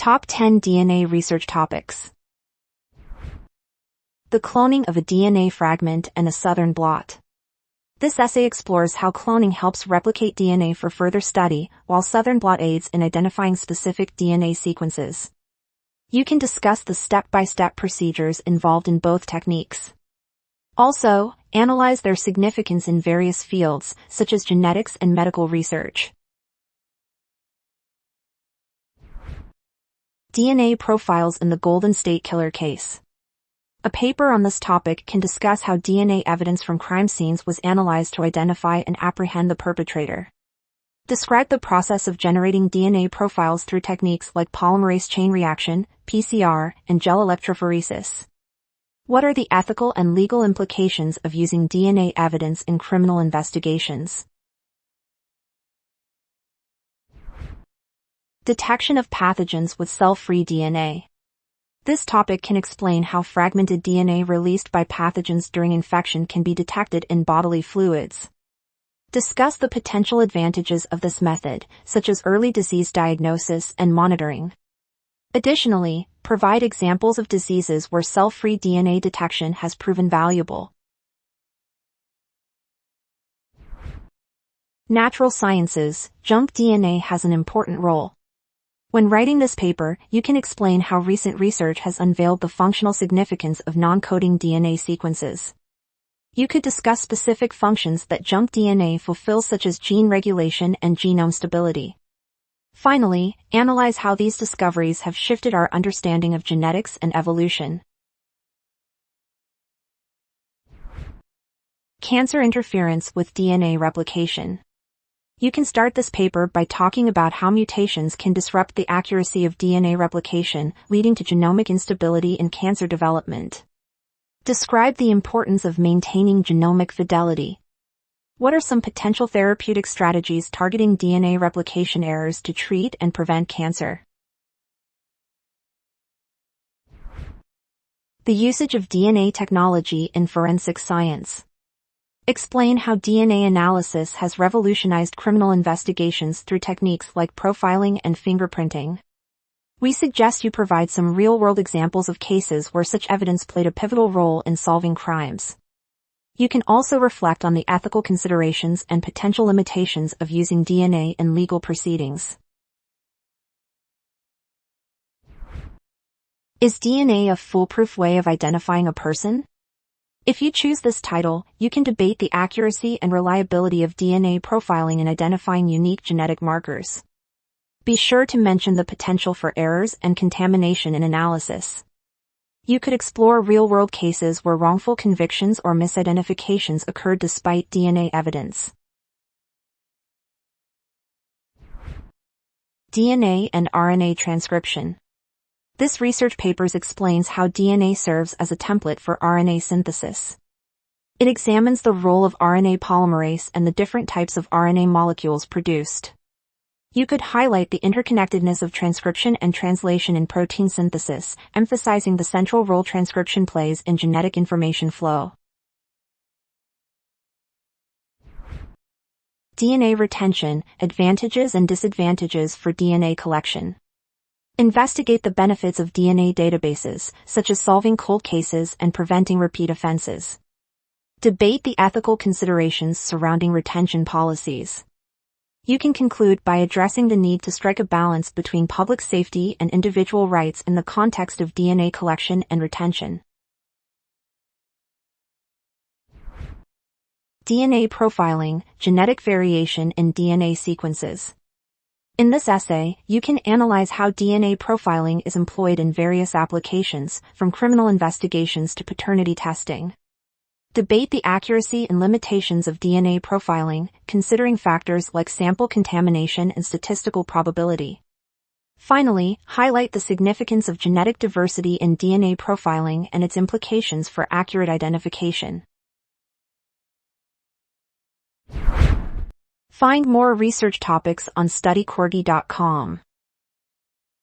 Top 10 DNA research topics. The cloning of a DNA fragment and a Southern Blot. This essay explores how cloning helps replicate DNA for further study, while Southern Blot aids in identifying specific DNA sequences. You can discuss the step-by-step procedures involved in both techniques. Also, analyze their significance in various fields, such as genetics and medical research. DNA profiles in the Golden State Killer case. A paper on this topic can discuss how DNA evidence from crime scenes was analyzed to identify and apprehend the perpetrator. Describe the process of generating DNA profiles through techniques like polymerase chain reaction, PCR, and gel electrophoresis. What are the ethical and legal implications of using DNA evidence in criminal investigations? Detection of pathogens with cell-free DNA. This topic can explain how fragmented DNA released by pathogens during infection can be detected in bodily fluids. Discuss the potential advantages of this method, such as early disease diagnosis and monitoring. Additionally, provide examples of diseases where cell-free DNA detection has proven valuable. Natural sciences, junk DNA has an important role. When writing this paper, you can explain how recent research has unveiled the functional significance of non-coding DNA sequences. You could discuss specific functions that junk DNA fulfills, such as gene regulation and genome stability. Finally, analyze how these discoveries have shifted our understanding of genetics and evolution. Cancer interference with DNA replication. You can start this paper by talking about how mutations can disrupt the accuracy of DNA replication, leading to genomic instability in cancer development. Describe the importance of maintaining genomic fidelity. What are some potential therapeutic strategies targeting DNA replication errors to treat and prevent cancer? The usage of DNA technology in forensic science. Explain how DNA analysis has revolutionized criminal investigations through techniques like profiling and fingerprinting. We suggest you provide some real-world examples of cases where such evidence played a pivotal role in solving crimes. You can also reflect on the ethical considerations and potential limitations of using DNA in legal proceedings. Is DNA a foolproof way of identifying a person? If you choose this title, you can debate the accuracy and reliability of DNA profiling in identifying unique genetic markers. Be sure to mention the potential for errors and contamination in analysis. You could explore real-world cases where wrongful convictions or misidentifications occurred despite DNA evidence. DNA and RNA transcription. This research paper explains how DNA serves as a template for RNA synthesis. It examines the role of RNA polymerase and the different types of RNA molecules produced. You could highlight the interconnectedness of transcription and translation in protein synthesis, emphasizing the central role transcription plays in genetic information flow. DNA retention, advantages and disadvantages for DNA collection. Investigate the benefits of DNA databases, such as solving cold cases and preventing repeat offenses. Debate the ethical considerations surrounding retention policies. You can conclude by addressing the need to strike a balance between public safety and individual rights in the context of DNA collection and retention. DNA profiling, genetic variation in DNA sequences. In this essay, you can analyze how DNA profiling is employed in various applications, from criminal investigations to paternity testing. Debate the accuracy and limitations of DNA profiling, considering factors like sample contamination and statistical probability. Finally, highlight the significance of genetic diversity in DNA profiling and its implications for accurate identification. Find more research topics on studycorgi.com.